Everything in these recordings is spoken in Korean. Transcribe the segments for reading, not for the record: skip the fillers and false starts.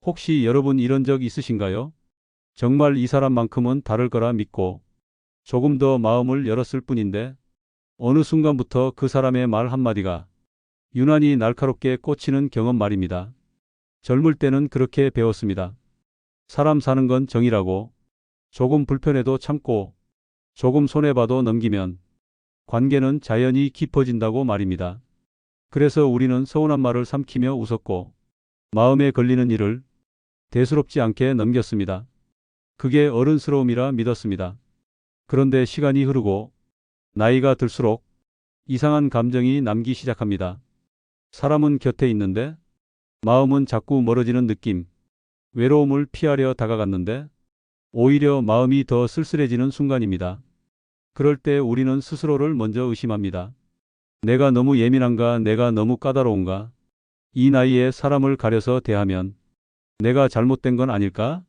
혹시 여러분 이런 적 있으신가요? 정말 이 사람만큼은 다를 거라 믿고 조금 더 마음을 열었을 뿐인데 어느 순간부터 그 사람의 말 한마디가 유난히 날카롭게 꽂히는 경험 말입니다. 젊을 때는 그렇게 배웠습니다. 사람 사는 건 정이라고, 조금 불편해도 참고 조금 손해봐도 넘기면 관계는 자연히 깊어진다고 말입니다. 그래서 우리는 서운한 말을 삼키며 웃었고 마음에 걸리는 일을 대수롭지 않게 넘겼습니다. 그게 어른스러움이라 믿었습니다. 그런데 시간이 흐르고 나이가 들수록 이상한 감정이 남기 시작합니다. 사람은 곁에 있는데 마음은 자꾸 멀어지는 느낌. 외로움을 피하려 다가갔는데 오히려 마음이 더 쓸쓸해지는 순간입니다. 그럴 때 우리는 스스로를 먼저 의심합니다. 내가 너무 예민한가? 내가 너무 까다로운가? 이 나이에 사람을 가려서 대하면 내가 잘못된 건 아닐까?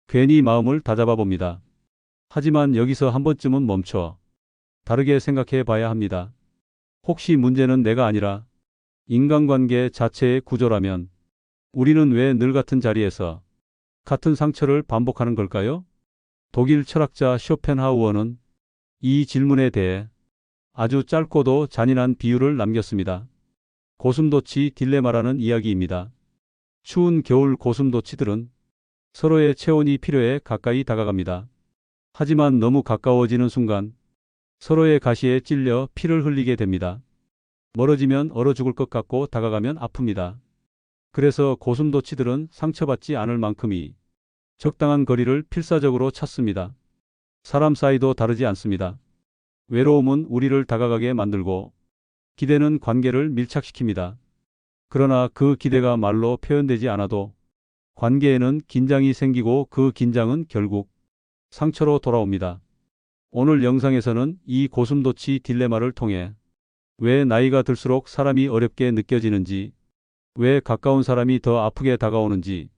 괜히 마음을 다잡아 봅니다. 하지만 여기서 한 번쯤은 멈춰 다르게 생각해 봐야 합니다. 혹시 문제는 내가 아니라 인간관계 자체의 구조라면 우리는 왜 늘 같은 자리에서 같은 상처를 반복하는 걸까요? 독일 철학자 쇼펜하우어는 이 질문에 대해 아주 짧고도 잔인한 비유를 남겼습니다. 고슴도치 딜레마라는 이야기입니다. 추운 겨울 고슴도치들은 서로의 체온이 필요해 가까이 다가갑니다. 하지만 너무 가까워지는 순간 서로의 가시에 찔려 피를 흘리게 됩니다. 멀어지면 얼어 죽을 것 같고 다가가면 아픕니다. 그래서 고슴도치들은 상처받지 않을 만큼이 적당한 거리를 필사적으로 찾습니다. 사람 사이도 다르지 않습니다. 외로움은 우리를 다가가게 만들고 기대는 관계를 밀착시킵니다. 그러나 그 기대가 말로 표현되지 않아도 관계에는 긴장이 생기고 그 긴장은 결국 상처로 돌아옵니다. 오늘 영상에서는 이 고슴도치 딜레마를 통해 왜 나이가 들수록 사람이 어렵게 느껴지는지, 왜 가까운 사람이 더 아프게 다가오는지,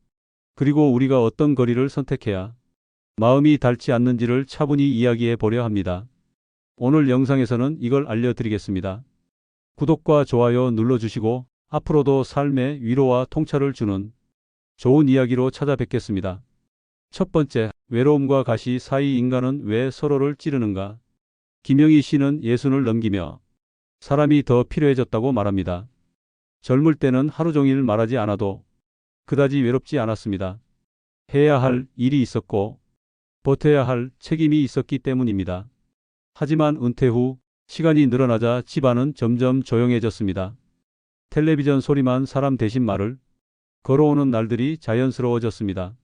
그리고 우리가 어떤 거리를 선택해야 마음이 닳지 않는지를 차분히 이야기해 보려 합니다. 오늘 영상에서는 이걸 알려드리겠습니다. 구독과 좋아요 눌러주시고 앞으로도 삶의 위로와 통찰을 주는 좋은 이야기로 찾아뵙겠습니다. 첫 번째, 외로움과 가시 사이 인간은 왜 서로를 찌르는가? 김영희 씨는 예순을 넘기며 사람이 더 필요해졌다고 말합니다. 젊을 때는 하루 종일 말하지 않아도 그다지 외롭지 않았습니다. 해야 할 일이 있었고 버텨야 할 책임이 있었기 때문입니다. 하지만 은퇴 후 시간이 늘어나자 집안은 점점 조용해졌습니다. 텔레비전 소리만 사람 대신 말을 걸어오는 날들이 자연스러워졌습니다.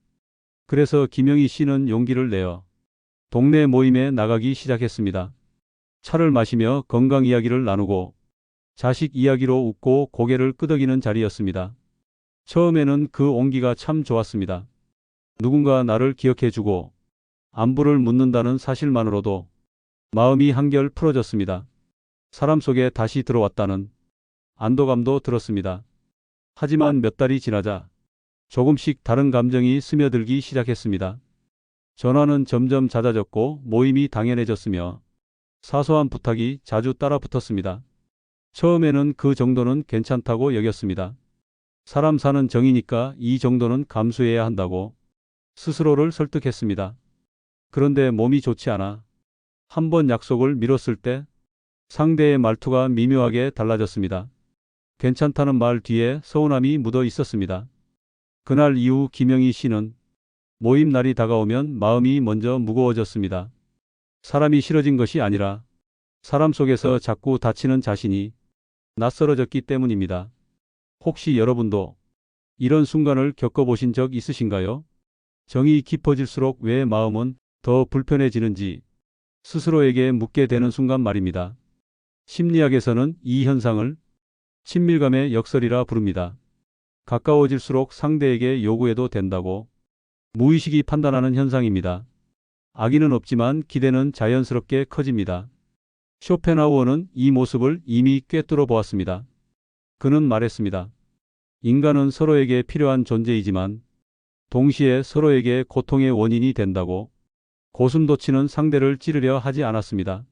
그래서 김영희 씨는 용기를 내어 동네 모임에 나가기 시작했습니다. 차를 마시며 건강 이야기를 나누고 자식 이야기로 웃고 고개를 끄덕이는 자리였습니다. 처음에는 그 온기가 참 좋았습니다. 누군가 나를 기억해주고 안부를 묻는다는 사실만으로도 마음이 한결 풀어졌습니다. 사람 속에 다시 들어왔다는 안도감도 들었습니다. 하지만 몇 달이 지나자 조금씩 다른 감정이 스며들기 시작했습니다. 전화는 점점 잦아졌고 모임이 당연해졌으며 사소한 부탁이 자주 따라 붙었습니다. 처음에는 그 정도는 괜찮다고 여겼습니다. 사람 사는 정이니까 이 정도는 감수해야 한다고 스스로를 설득했습니다. 그런데 몸이 좋지 않아 한 번 약속을 미뤘을 때 상대의 말투가 미묘하게 달라졌습니다. 괜찮다는 말 뒤에 서운함이 묻어 있었습니다. 그날 이후 김영희 씨는 모임 날이 다가오면 마음이 먼저 무거워졌습니다. 사람이 싫어진 것이 아니라 사람 속에서 자꾸 다치는 자신이 낯설어졌기 때문입니다. 혹시 여러분도 이런 순간을 겪어보신 적 있으신가요? 정이 깊어질수록 왜 마음은 더 불편해지는지 스스로에게 묻게 되는 순간 말입니다. 심리학에서는 이 현상을 친밀감의 역설이라 부릅니다. 가까워질수록 상대에게 요구해도 된다고 무의식이 판단하는 현상입니다. 악의는 없지만 기대는 자연스럽게 커집니다. 쇼펜하우어는 이 모습을 이미 꿰뚫어 보았습니다. 그는 말했습니다. 인간은 서로에게 필요한 존재이지만 동시에 서로에게 고통의 원인이 된다고. 고슴도치는 상대를 찌르려 하지 않았습니다.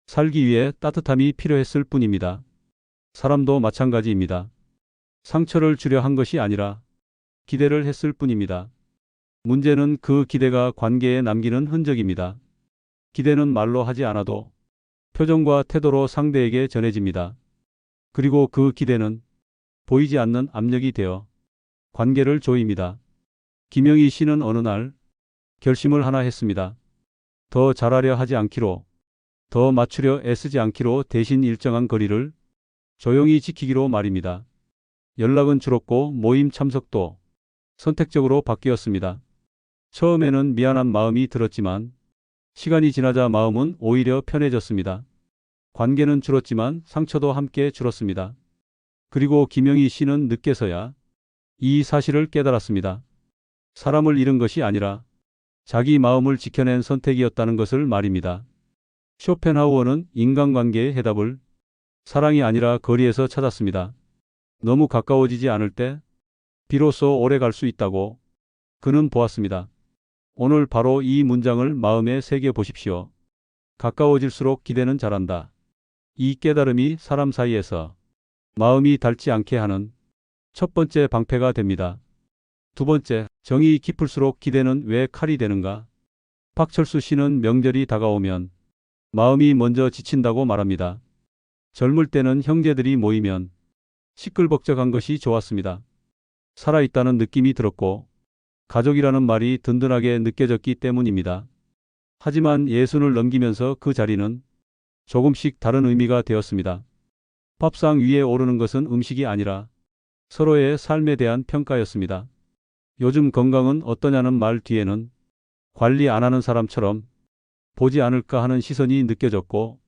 살기 위해 따뜻함이 필요했을 뿐입니다. 사람도 마찬가지입니다. 상처를 주려 한 것이 아니라 기대를 했을 뿐입니다. 문제는 그 기대가 관계에 남기는 흔적입니다. 기대는 말로 하지 않아도 표정과 태도로 상대에게 전해집니다. 그리고 그 기대는 보이지 않는 압력이 되어 관계를 조입니다. 김영희 씨는 어느 날 결심을 하나 했습니다. 더 잘하려 하지 않기로, 더 맞추려 애쓰지 않기로 대신 일정한 거리를 조용히 지키기로 말입니다. 연락은 줄었고 모임 참석도 선택적으로 바뀌었습니다. 처음에는 미안한 마음이 들었지만 시간이 지나자 마음은 오히려 편해졌습니다. 관계는 줄었지만 상처도 함께 줄었습니다. 그리고 김영희 씨는 늦게서야 이 사실을 깨달았습니다. 사람을 잃은 것이 아니라 자기 마음을 지켜낸 선택이었다는 것을 말입니다. 쇼펜하우어는 인간관계의 해답을 사랑이 아니라 거리에서 찾았습니다. 너무 가까워지지 않을 때 비로소 오래 갈 수 있다고 그는 보았습니다. 오늘 바로 이 문장을 마음에 새겨 보십시오. 가까워질수록 기대는 잘한다. 이 깨달음이 사람 사이에서 마음이 닳지 않게 하는 첫 번째 방패가 됩니다. 두 번째, 정이 깊을수록 기대는 왜 칼이 되는가? 박철수 씨는 명절이 다가오면 마음이 먼저 지친다고 말합니다. 젊을 때는 형제들이 모이면 시끌벅적한 것이 좋았습니다. 살아있다는 느낌이 들었고 가족이라는 말이 든든하게 느껴졌기 때문입니다. 하지만 예순을 넘기면서 그 자리는 조금씩 다른 의미가 되었습니다. 밥상 위에 오르는 것은 음식이 아니라 서로의 삶에 대한 평가였습니다. 요즘 건강은 어떠냐는 말 뒤에는 관리 안 하는 사람처럼 보지 않을까 하는 시선이 느껴졌고,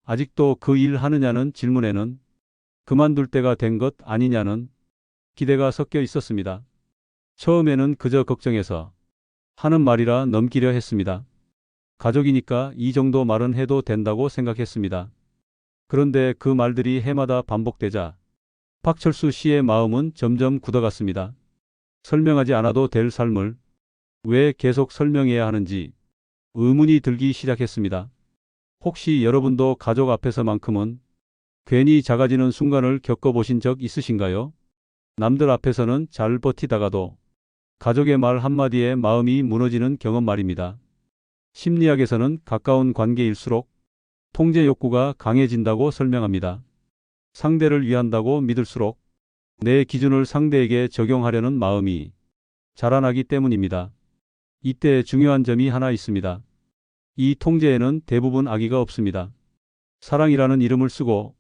아직도 그 일 하느냐는 질문에는 그만둘 때가 된 것 아니냐는 기대가 섞여 있었습니다. 처음에는 그저 걱정해서 하는 말이라 넘기려 했습니다. 가족이니까 이 정도 말은 해도 된다고 생각했습니다. 그런데 그 말들이 해마다 반복되자 박철수 씨의 마음은 점점 굳어갔습니다. 설명하지 않아도 될 삶을 왜 계속 설명해야 하는지 의문이 들기 시작했습니다. 혹시 여러분도 가족 앞에서만큼은 괜히 작아지는 순간을 겪어보신 적 있으신가요? 남들 앞에서는 잘 버티다가도 가족의 말 한마디에 마음이 무너지는 경험 말입니다. 심리학에서는 가까운 관계일수록 통제 욕구가 강해진다고 설명합니다. 상대를 위한다고 믿을수록 내 기준을 상대에게 적용하려는 마음이 자라나기 때문입니다. 이때 중요한 점이 하나 있습니다. 이 통제에는 대부분 악의가 없습니다. 사랑이라는 이름을 쓰고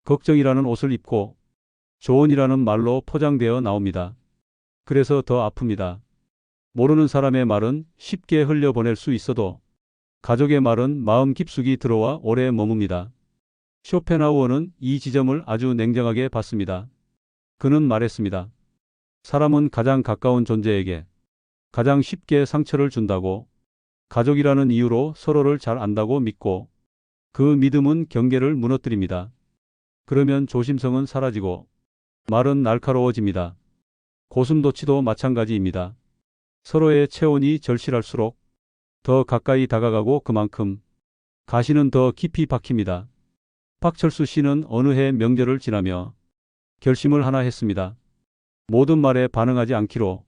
걱정이라는 옷을 입고 조언이라는 말로 포장되어 나옵니다. 그래서 더 아픕니다. 모르는 사람의 말은 쉽게 흘려보낼 수 있어도 가족의 말은 마음 깊숙이 들어와 오래 머뭅니다. 쇼펜하우어는 이 지점을 아주 냉정하게 봤습니다. 그는 말했습니다. 사람은 가장 가까운 존재에게 가장 쉽게 상처를 준다고, 가족이라는 이유로 서로를 잘 안다고 믿고 그 믿음은 경계를 무너뜨립니다. 그러면 조심성은 사라지고 말은 날카로워집니다. 고슴도치도 마찬가지입니다. 서로의 체온이 절실할수록 더 가까이 다가가고 그만큼 가시는 더 깊이 박힙니다. 박철수 씨는 어느 해 명절을 지나며 결심을 하나 했습니다. 모든 말에 반응하지 않기로,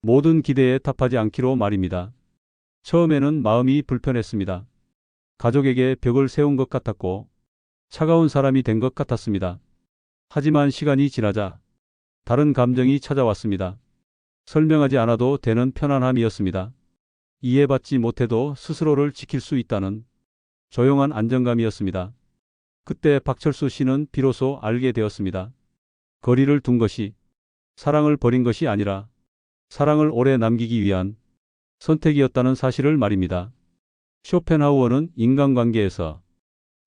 모든 기대에 답하지 않기로 말입니다. 처음에는 마음이 불편했습니다. 가족에게 벽을 세운 것 같았고 차가운 사람이 된 것 같았습니다. 하지만 시간이 지나자 다른 감정이 찾아왔습니다. 설명하지 않아도 되는 편안함이었습니다. 이해받지 못해도 스스로를 지킬 수 있다는 조용한 안정감이었습니다. 그때 박철수 씨는 비로소 알게 되었습니다. 거리를 둔 것이 사랑을 버린 것이 아니라 사랑을 오래 남기기 위한 선택이었다는 사실을 말입니다. 쇼펜하우어는 인간관계에서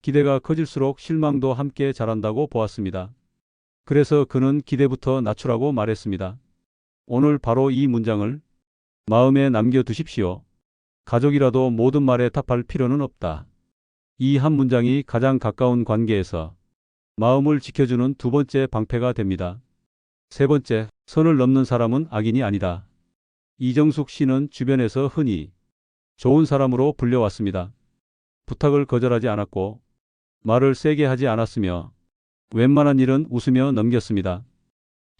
기대가 커질수록 실망도 함께 자란다고 보았습니다. 그래서 그는 기대부터 낮추라고 말했습니다. 오늘 바로 이 문장을 마음에 남겨두십시오. 가족이라도 모든 말에 답할 필요는 없다. 이 한 문장이 가장 가까운 관계에서 마음을 지켜주는 두 번째 방패가 됩니다. 세 번째, 선을 넘는 사람은 악인이 아니다. 이정숙 씨는 주변에서 흔히 좋은 사람으로 불려왔습니다. 부탁을 거절하지 않았고 말을 세게 하지 않았으며 웬만한 일은 웃으며 넘겼습니다.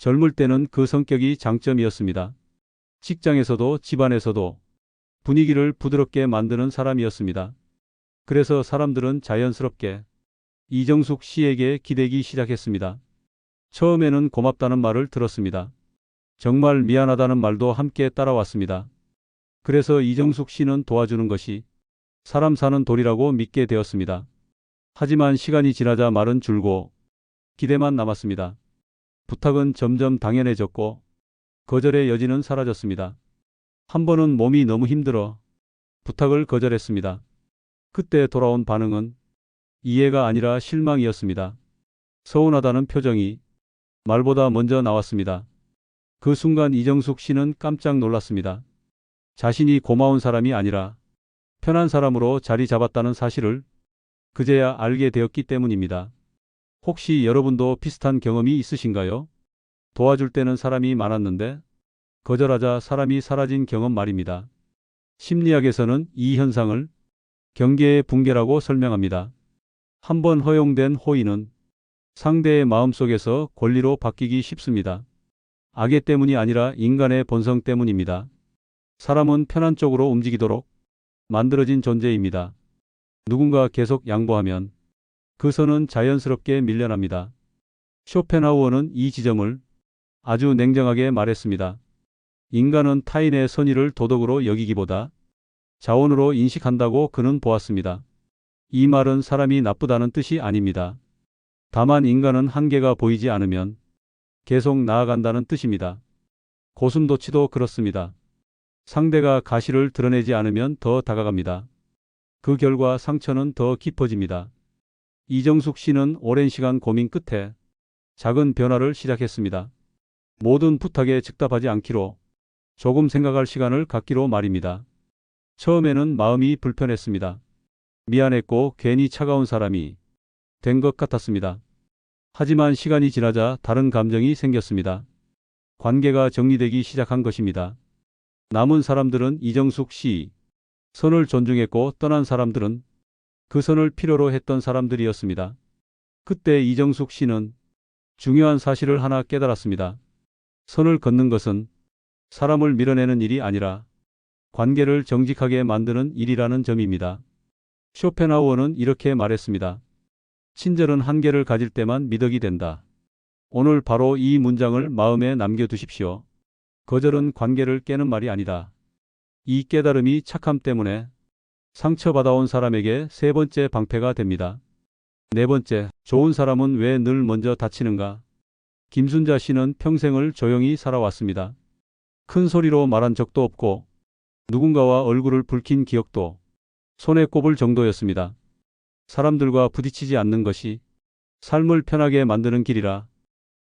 젊을 때는 그 성격이 장점이었습니다. 직장에서도 집안에서도 분위기를 부드럽게 만드는 사람이었습니다. 그래서 사람들은 자연스럽게 이정숙 씨에게 기대기 시작했습니다. 처음에는 고맙다는 말을 들었습니다. 정말 미안하다는 말도 함께 따라왔습니다. 그래서 이정숙 씨는 도와주는 것이 사람 사는 도리라고 믿게 되었습니다. 하지만 시간이 지나자 말은 줄고 기대만 남았습니다. 부탁은 점점 당연해졌고 거절의 여지는 사라졌습니다. 한 번은 몸이 너무 힘들어 부탁을 거절했습니다. 그때 돌아온 반응은 이해가 아니라 실망이었습니다. 서운하다는 표정이 말보다 먼저 나왔습니다. 그 순간 이정숙 씨는 깜짝 놀랐습니다. 자신이 고마운 사람이 아니라 편한 사람으로 자리 잡았다는 사실을 그제야 알게 되었기 때문입니다. 혹시 여러분도 비슷한 경험이 있으신가요? 도와줄 때는 사람이 많았는데 거절하자 사람이 사라진 경험 말입니다. 심리학에서는 이 현상을 경계의 붕괴라고 설명합니다. 한번 허용된 호의는 상대의 마음속에서 권리로 바뀌기 쉽습니다. 악의 때문이 아니라 인간의 본성 때문입니다. 사람은 편한 쪽으로 움직이도록 만들어진 존재입니다. 누군가 계속 양보하면 그 선은 자연스럽게 밀려납니다. 쇼펜하우어는 이 지점을 아주 냉정하게 말했습니다. 인간은 타인의 선의를 도덕으로 여기기보다 자원으로 인식한다고 그는 보았습니다. 이 말은 사람이 나쁘다는 뜻이 아닙니다. 다만 인간은 한계가 보이지 않으면 계속 나아간다는 뜻입니다. 고슴도치도 그렇습니다. 상대가 가시를 드러내지 않으면 더 다가갑니다. 그 결과 상처는 더 깊어집니다. 이정숙 씨는 오랜 시간 고민 끝에 작은 변화를 시작했습니다. 모든 부탁에 즉답하지 않기로, 조금 생각할 시간을 갖기로 말입니다. 처음에는 마음이 불편했습니다. 미안했고 괜히 차가운 사람이 된 것 같았습니다. 하지만 시간이 지나자 다른 감정이 생겼습니다. 관계가 정리되기 시작한 것입니다. 남은 사람들은 이정숙 씨 선을 존중했고 떠난 사람들은 그 선을 필요로 했던 사람들이었습니다. 그때 이정숙 씨는 중요한 사실을 하나 깨달았습니다. 선을 걷는 것은 사람을 밀어내는 일이 아니라 관계를 정직하게 만드는 일이라는 점입니다. 쇼펜하우어는 이렇게 말했습니다. 친절은 한계를 가질 때만 미덕이 된다. 오늘 바로 이 문장을 마음에 남겨두십시오. 거절은 관계를 깨는 말이 아니다. 이 깨달음이 착함 때문에 상처받아온 사람에게 세 번째 방패가 됩니다. 네 번째, 좋은 사람은 왜 늘 먼저 다치는가? 김순자 씨는 평생을 조용히 살아왔습니다. 큰 소리로 말한 적도 없고 누군가와 얼굴을 붉힌 기억도 손에 꼽을 정도였습니다. 사람들과 부딪히지 않는 것이 삶을 편하게 만드는 길이라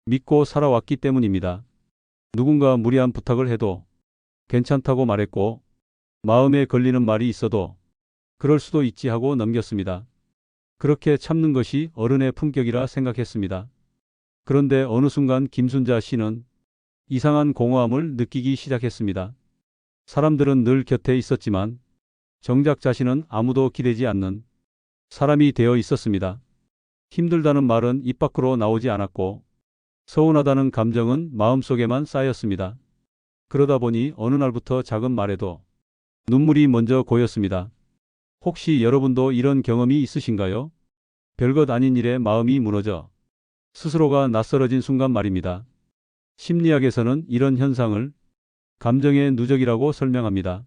믿고 살아왔기 때문입니다. 누군가 무리한 부탁을 해도 괜찮다고 말했고 마음에 걸리는 말이 있어도 그럴 수도 있지 하고 넘겼습니다. 그렇게 참는 것이 어른의 품격이라 생각했습니다. 그런데 어느 순간 김순자 씨는 이상한 공허함을 느끼기 시작했습니다. 사람들은 늘 곁에 있었지만 정작 자신은 아무도 기대지 않는 사람이 되어 있었습니다. 힘들다는 말은 입 밖으로 나오지 않았고 서운하다는 감정은 마음속에만 쌓였습니다. 그러다 보니 어느 날부터 작은 말에도 눈물이 먼저 고였습니다. 혹시 여러분도 이런 경험이 있으신가요? 별것 아닌 일에 마음이 무너져 스스로가 낯설어진 순간 말입니다. 심리학에서는 이런 현상을 감정의 누적이라고 설명합니다.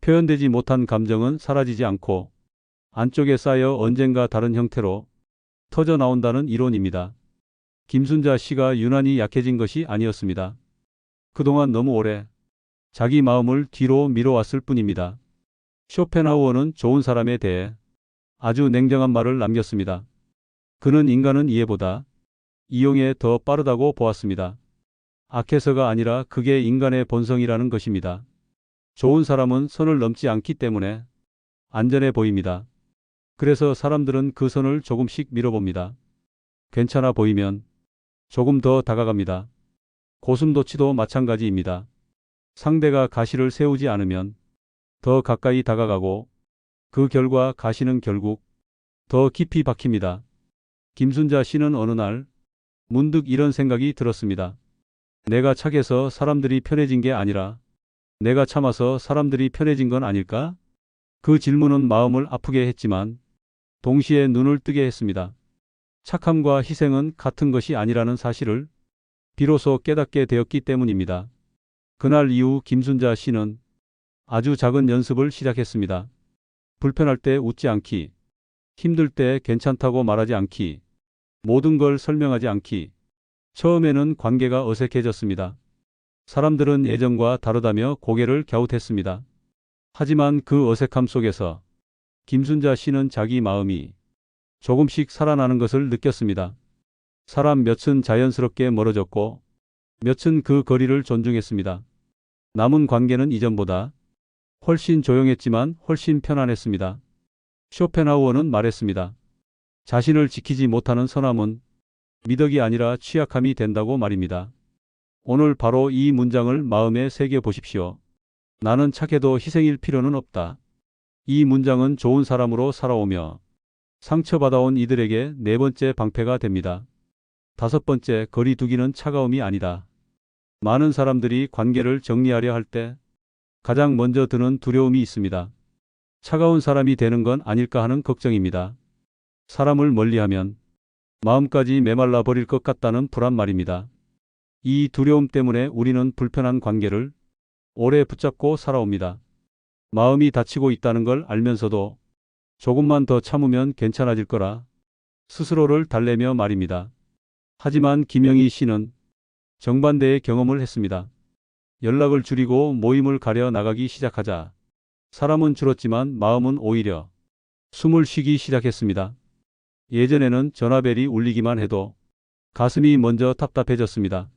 표현되지 못한 감정은 사라지지 않고 안쪽에 쌓여 언젠가 다른 형태로 터져 나온다는 이론입니다. 김순자 씨가 유난히 약해진 것이 아니었습니다. 그동안 너무 오래 자기 마음을 뒤로 미뤄왔을 뿐입니다. 쇼펜하우어는 좋은 사람에 대해 아주 냉정한 말을 남겼습니다. 그는 인간은 이해보다 이용에 더 빠르다고 보았습니다. 악해서가 아니라 그게 인간의 본성이라는 것입니다. 좋은 사람은 선을 넘지 않기 때문에 안전해 보입니다. 그래서 사람들은 그 선을 조금씩 밀어봅니다. 괜찮아 보이면 조금 더 다가갑니다. 고슴도치도 마찬가지입니다. 상대가 가시를 세우지 않으면 더 가까이 다가가고 그 결과 가시는 결국 더 깊이 박힙니다. 김순자 씨는 어느 날 문득 이런 생각이 들었습니다. 내가 착해서 사람들이 편해진 게 아니라 내가 참아서 사람들이 편해진 건 아닐까? 그 질문은 마음을 아프게 했지만 동시에 눈을 뜨게 했습니다. 착함과 희생은 같은 것이 아니라는 사실을 비로소 깨닫게 되었기 때문입니다. 그날 이후 김순자 씨는 아주 작은 연습을 시작했습니다. 불편할 때 웃지 않기, 힘들 때 괜찮다고 말하지 않기, 모든 걸 설명하지 않기. 처음에는 관계가 어색해졌습니다. 사람들은 예전과 다르다며 고개를 갸웃했습니다. 하지만 그 어색함 속에서 김순자 씨는 자기 마음이 조금씩 살아나는 것을 느꼈습니다. 사람 몇은 자연스럽게 멀어졌고 몇은 그 거리를 존중했습니다. 남은 관계는 이전보다 훨씬 조용했지만 훨씬 편안했습니다. 쇼펜하우어는 말했습니다. 자신을 지키지 못하는 선함은 미덕이 아니라 취약함이 된다고 말입니다. 오늘 바로 이 문장을 마음에 새겨 보십시오. 나는 착해도 희생일 필요는 없다. 이 문장은 좋은 사람으로 살아오며 상처받아온 이들에게 네 번째 방패가 됩니다. 다섯 번째, 거리 두기는 차가움이 아니다. 많은 사람들이 관계를 정리하려 할 때 가장 먼저 드는 두려움이 있습니다. 차가운 사람이 되는 건 아닐까 하는 걱정입니다. 사람을 멀리하면 마음까지 메말라 버릴 것 같다는 불안 말입니다. 이 두려움 때문에 우리는 불편한 관계를 오래 붙잡고 살아옵니다. 마음이 다치고 있다는 걸 알면서도 조금만 더 참으면 괜찮아질 거라 스스로를 달래며 말입니다. 하지만 김영희 씨는 정반대의 경험을 했습니다. 연락을 줄이고 모임을 가려 나가기 시작하자 사람은 줄었지만 마음은 오히려 숨을 쉬기 시작했습니다. 예전에는 전화벨이 울리기만 해도 가슴이 먼저 답답해졌습니다.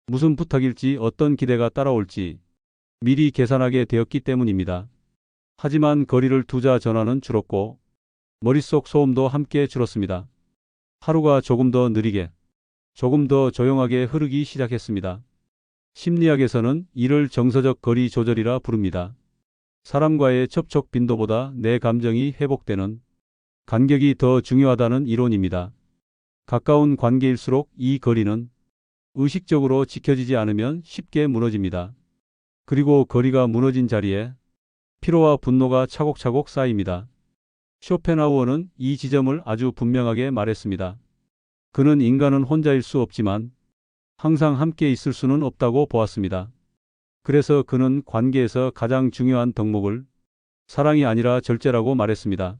무슨 부탁일지 어떤 기대가 따라올지 미리 계산하게 되었기 때문입니다. 하지만 거리를 두자 전화는 줄었고 머릿속 소음도 함께 줄었습니다. 하루가 조금 더 느리게, 조금 더 조용하게 흐르기 시작했습니다. 심리학에서는 이를 정서적 거리 조절이라 부릅니다. 사람과의 접촉 빈도보다 내 감정이 회복되는 간격이 더 중요하다는 이론입니다. 가까운 관계일수록 이 거리는 의식적으로 지켜지지 않으면 쉽게 무너집니다. 그리고 거리가 무너진 자리에 피로와 분노가 차곡차곡 쌓입니다. 쇼펜하우어는 이 지점을 아주 분명하게 말했습니다. 그는 인간은 혼자일 수 없지만 항상 함께 있을 수는 없다고 보았습니다. 그래서 그는 관계에서 가장 중요한 덕목을 사랑이 아니라 절제라고 말했습니다.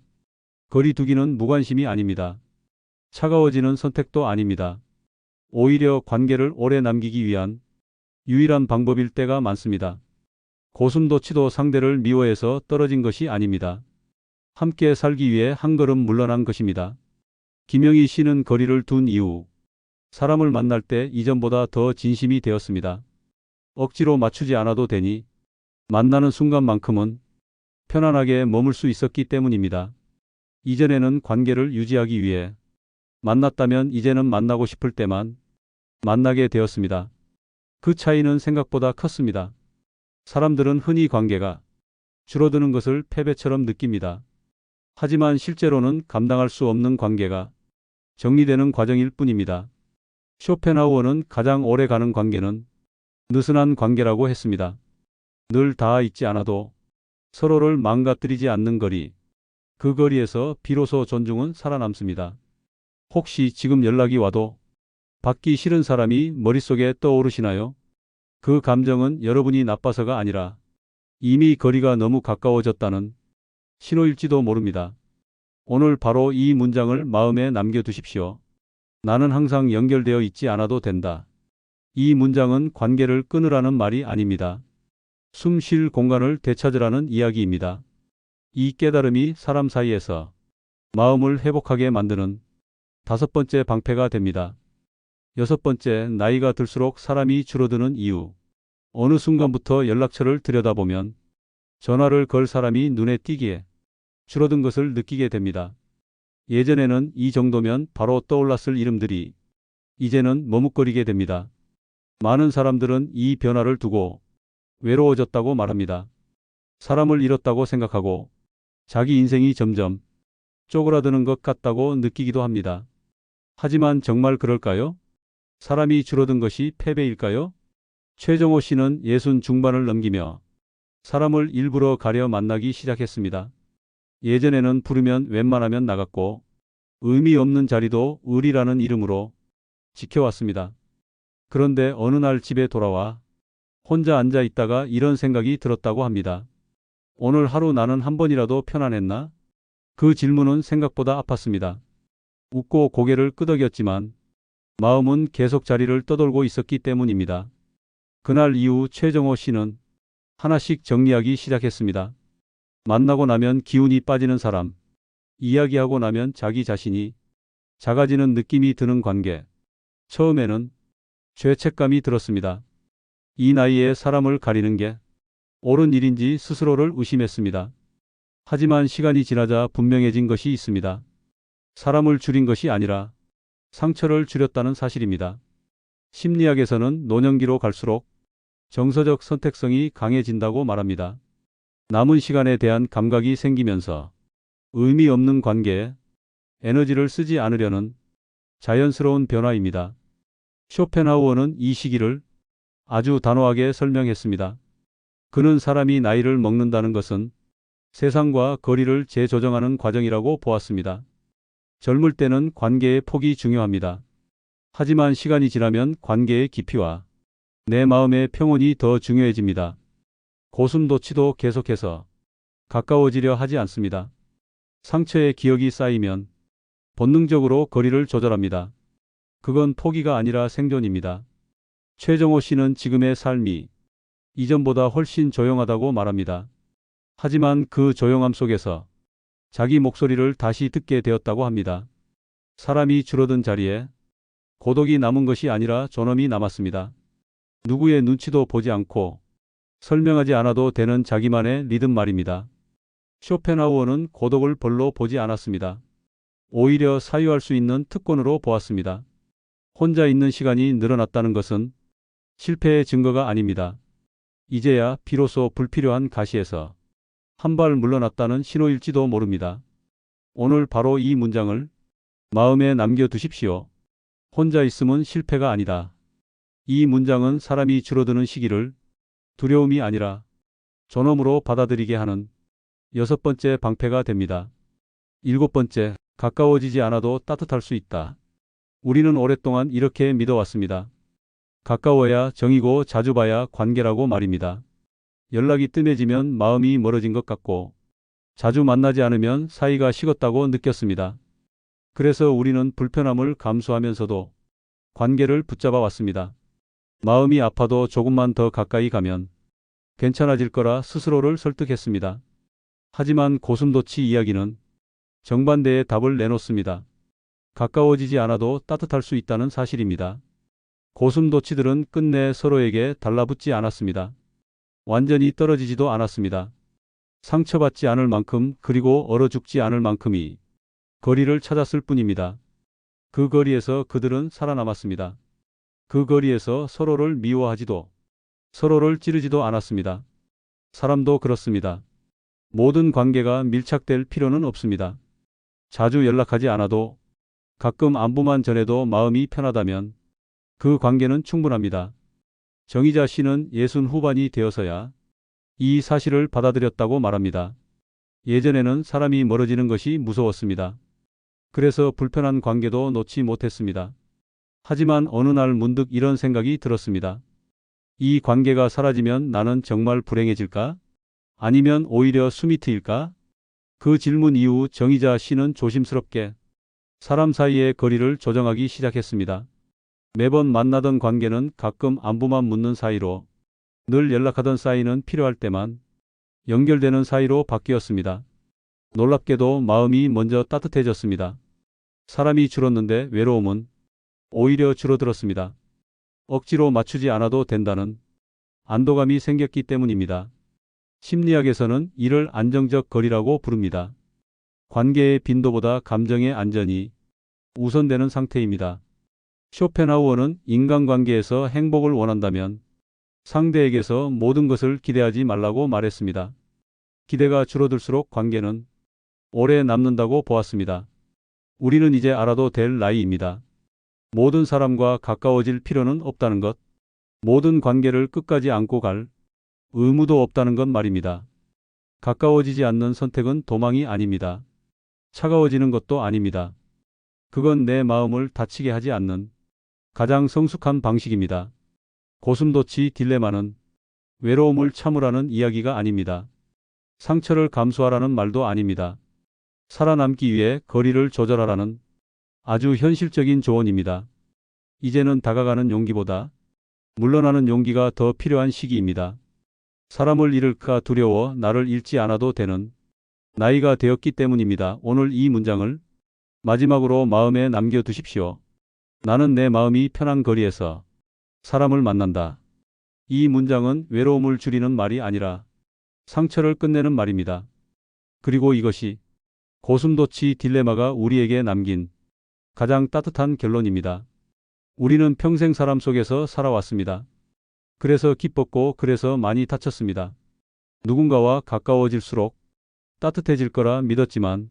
거리 두기는 무관심이 아닙니다. 차가워지는 선택도 아닙니다. 오히려 관계를 오래 남기기 위한 유일한 방법일 때가 많습니다. 고슴도치도 상대를 미워해서 떨어진 것이 아닙니다. 함께 살기 위해 한 걸음 물러난 것입니다. 김영희 씨는 거리를 둔 이후 사람을 만날 때 이전보다 더 진심이 되었습니다. 억지로 맞추지 않아도 되니 만나는 순간만큼은 편안하게 머물 수 있었기 때문입니다. 이전에는 관계를 유지하기 위해 만났다면 이제는 만나고 싶을 때만 만나게 되었습니다. 그 차이는 생각보다 컸습니다. 사람들은 흔히 관계가 줄어드는 것을 패배처럼 느낍니다. 하지만 실제로는 감당할 수 없는 관계가 정리되는 과정일 뿐입니다. 쇼펜하우어는 가장 오래 가는 관계는 느슨한 관계라고 했습니다. 늘 닿아 있지 않아도 서로를 망가뜨리지 않는 거리. 그 거리에서 비로소 존중은 살아남습니다. 혹시 지금 연락이 와도 받기 싫은 사람이 머릿속에 떠오르시나요? 그 감정은 여러분이 나빠서가 아니라 이미 거리가 너무 가까워졌다는 신호일지도 모릅니다. 오늘 바로 이 문장을 마음에 남겨두십시오. 나는 항상 연결되어 있지 않아도 된다. 이 문장은 관계를 끊으라는 말이 아닙니다. 숨 쉴 공간을 되찾으라는 이야기입니다. 이 깨달음이 사람 사이에서 마음을 회복하게 만드는 다섯 번째 방패가 됩니다. 여섯 번째, 나이가 들수록 사람이 줄어드는 이유. 어느 순간부터 연락처를 들여다보면 전화를 걸 사람이 눈에 띄기에 줄어든 것을 느끼게 됩니다. 예전에는 이 정도면 바로 떠올랐을 이름들이 이제는 머뭇거리게 됩니다. 많은 사람들은 이 변화를 두고 외로워졌다고 말합니다. 사람을 잃었다고 생각하고 자기 인생이 점점 쪼그라드는 것 같다고 느끼기도 합니다. 하지만 정말 그럴까요? 사람이 줄어든 것이 패배일까요? 최정호 씨는 60 중반을 넘기며 사람을 일부러 가려 만나기 시작했습니다. 예전에는 부르면 웬만하면 나갔고 의미 없는 자리도 의리라는 이름으로 지켜왔습니다. 그런데 어느 날 집에 돌아와 혼자 앉아 있다가 이런 생각이 들었다고 합니다. 오늘 하루 나는 한 번이라도 편안했나? 그 질문은 생각보다 아팠습니다. 웃고 고개를 끄덕였지만 마음은 계속 자리를 떠돌고 있었기 때문입니다. 그날 이후 최정호 씨는 하나씩 정리하기 시작했습니다. 만나고 나면 기운이 빠지는 사람, 이야기하고 나면 자기 자신이 작아지는 느낌이 드는 관계. 처음에는 죄책감이 들었습니다. 이 나이에 사람을 가리는 게 옳은 일인지 스스로를 의심했습니다. 하지만 시간이 지나자 분명해진 것이 있습니다. 사람을 줄인 것이 아니라 상처를 줄였다는 사실입니다. 심리학에서는 노년기로 갈수록 정서적 선택성이 강해진다고 말합니다. 남은 시간에 대한 감각이 생기면서 의미 없는 관계에 에너지를 쓰지 않으려는 자연스러운 변화입니다. 쇼펜하우어는 이 시기를 아주 단호하게 설명했습니다. 그는 사람이 나이를 먹는다는 것은 세상과 거리를 재조정하는 과정이라고 보았습니다. 젊을 때는 관계의 폭이 중요합니다. 하지만 시간이 지나면 관계의 깊이와 내 마음의 평온이 더 중요해집니다. 고슴도치도 계속해서 가까워지려 하지 않습니다. 상처의 기억이 쌓이면 본능적으로 거리를 조절합니다. 그건 포기가 아니라 생존입니다. 최정호 씨는 지금의 삶이 이전보다 훨씬 조용하다고 말합니다. 하지만 그 조용함 속에서 자기 목소리를 다시 듣게 되었다고 합니다. 사람이 줄어든 자리에 고독이 남은 것이 아니라 존엄이 남았습니다. 누구의 눈치도 보지 않고 설명하지 않아도 되는 자기만의 리듬 말입니다. 쇼펜하우어는 고독을 별로 보지 않았습니다. 오히려 사유할 수 있는 특권으로 보았습니다. 혼자 있는 시간이 늘어났다는 것은 실패의 증거가 아닙니다. 이제야 비로소 불필요한 가시에서 한 발 물러났다는 신호일지도 모릅니다. 오늘 바로 이 문장을 마음에 남겨두십시오. 혼자 있음은 실패가 아니다. 이 문장은 사람이 줄어드는 시기를 두려움이 아니라 존엄으로 받아들이게 하는 6번째 방패가 됩니다. 7번째, 가까워지지 않아도 따뜻할 수 있다. 우리는 오랫동안 이렇게 믿어왔습니다. 가까워야 정이고 자주 봐야 관계라고 말입니다. 연락이 뜸해지면 마음이 멀어진 것 같고 자주 만나지 않으면 사이가 식었다고 느꼈습니다. 그래서 우리는 불편함을 감수하면서도 관계를 붙잡아 왔습니다. 마음이 아파도 조금만 더 가까이 가면 괜찮아질 거라 스스로를 설득했습니다. 하지만 고슴도치 이야기는 정반대의 답을 내놓습니다. 가까워지지 않아도 따뜻할 수 있다는 사실입니다. 고슴도치들은 끝내 서로에게 달라붙지 않았습니다. 완전히 떨어지지도 않았습니다. 상처받지 않을 만큼 그리고 얼어 죽지 않을 만큼이 거리를 찾았을 뿐입니다. 그 거리에서 그들은 살아남았습니다. 그 거리에서 서로를 미워하지도 서로를 찌르지도 않았습니다. 사람도 그렇습니다. 모든 관계가 밀착될 필요는 없습니다. 자주 연락하지 않아도 가끔 안부만 전해도 마음이 편하다면 그 관계는 충분합니다. 정희자 씨는 60 후반이 되어서야 이 사실을 받아들였다고 말합니다. 예전에는 사람이 멀어지는 것이 무서웠습니다. 그래서 불편한 관계도 놓지 못했습니다. 하지만 어느 날 문득 이런 생각이 들었습니다. 이 관계가 사라지면 나는 정말 불행해질까? 아니면 오히려 숨이 트일까? 그 질문 이후 정희자 씨는 조심스럽게 사람 사이의 거리를 조정하기 시작했습니다. 매번 만나던 관계는 가끔 안부만 묻는 사이로, 늘 연락하던 사이는 필요할 때만 연결되는 사이로 바뀌었습니다. 놀랍게도 마음이 먼저 따뜻해졌습니다. 사람이 줄었는데 외로움은 오히려 줄어들었습니다. 억지로 맞추지 않아도 된다는 안도감이 생겼기 때문입니다. 심리학에서는 이를 안정적 거리라고 부릅니다. 관계의 빈도보다 감정의 안전이 우선되는 상태입니다. 쇼펜하우어는 인간관계에서 행복을 원한다면 상대에게서 모든 것을 기대하지 말라고 말했습니다. 기대가 줄어들수록 관계는 오래 남는다고 보았습니다. 우리는 이제 알아도 될 나이입니다. 모든 사람과 가까워질 필요는 없다는 것. 모든 관계를 끝까지 안고 갈 의무도 없다는 것 말입니다. 가까워지지 않는 선택은 도망이 아닙니다. 차가워지는 것도 아닙니다. 그건 내 마음을 다치게 하지 않는 가장 성숙한 방식입니다. 고슴도치 딜레마는 외로움을 참으라는 이야기가 아닙니다. 상처를 감수하라는 말도 아닙니다. 살아남기 위해 거리를 조절하라는 아주 현실적인 조언입니다. 이제는 다가가는 용기보다 물러나는 용기가 더 필요한 시기입니다. 사람을 잃을까 두려워 나를 잃지 않아도 되는 나이가 되었기 때문입니다. 오늘 이 문장을 마지막으로 마음에 남겨두십시오. 나는 내 마음이 편한 거리에서 사람을 만난다. 이 문장은 외로움을 줄이는 말이 아니라 상처를 끝내는 말입니다. 그리고 이것이 고슴도치 딜레마가 우리에게 남긴 가장 따뜻한 결론입니다. 우리는 평생 사람 속에서 살아왔습니다. 그래서 기뻤고 그래서 많이 다쳤습니다. 누군가와 가까워질수록 따뜻해질 거라 믿었지만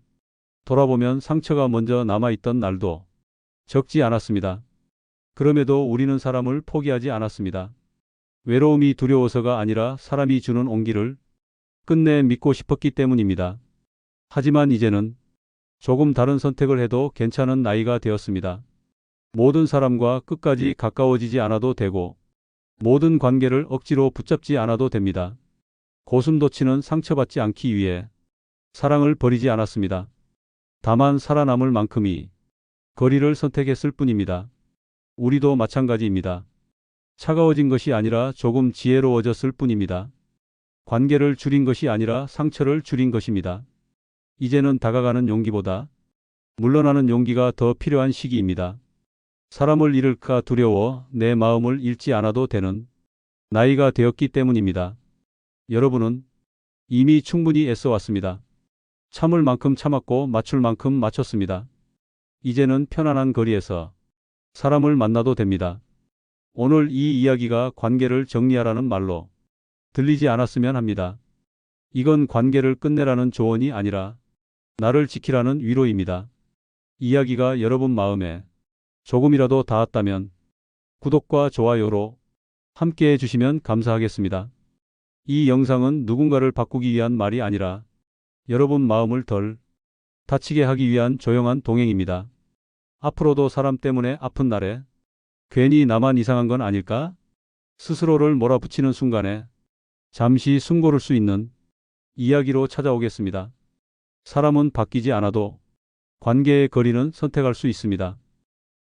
돌아보면 상처가 먼저 남아있던 날도 적지 않았습니다. 그럼에도 우리는 사람을 포기하지 않았습니다. 외로움이 두려워서가 아니라 사람이 주는 온기를 끝내 믿고 싶었기 때문입니다. 하지만 이제는 조금 다른 선택을 해도 괜찮은 나이가 되었습니다. 모든 사람과 끝까지 가까워지지 않아도 되고 모든 관계를 억지로 붙잡지 않아도 됩니다. 고슴도치는 상처받지 않기 위해 사랑을 버리지 않았습니다. 다만 살아남을 만큼이 거리를 선택했을 뿐입니다. 우리도 마찬가지입니다. 차가워진 것이 아니라 조금 지혜로워졌을 뿐입니다. 관계를 줄인 것이 아니라 상처를 줄인 것입니다. 이제는 다가가는 용기보다 물러나는 용기가 더 필요한 시기입니다. 사람을 잃을까 두려워 내 마음을 잃지 않아도 되는 나이가 되었기 때문입니다. 여러분은 이미 충분히 애써왔습니다. 참을 만큼 참았고 맞출 만큼 맞췄습니다. 이제는 편안한 거리에서 사람을 만나도 됩니다. 오늘 이 이야기가 관계를 정리하라는 말로 들리지 않았으면 합니다. 이건 관계를 끝내라는 조언이 아니라 나를 지키라는 위로입니다. 이야기가 여러분 마음에 조금이라도 닿았다면 구독과 좋아요로 함께 해주시면 감사하겠습니다. 이 영상은 누군가를 바꾸기 위한 말이 아니라 여러분 마음을 덜 다치게 하기 위한 조용한 동행입니다. 앞으로도 사람 때문에 아픈 날에 괜히 나만 이상한 건 아닐까? 스스로를 몰아붙이는 순간에 잠시 숨 고를 수 있는 이야기로 찾아오겠습니다. 사람은 바뀌지 않아도 관계의 거리는 선택할 수 있습니다.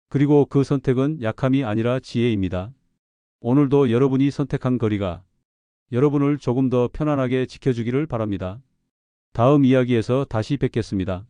그리고 그 선택은 약함이 아니라 지혜입니다. 오늘도 여러분이 선택한 거리가 여러분을 조금 더 편안하게 지켜주기를 바랍니다. 다음 이야기에서 다시 뵙겠습니다.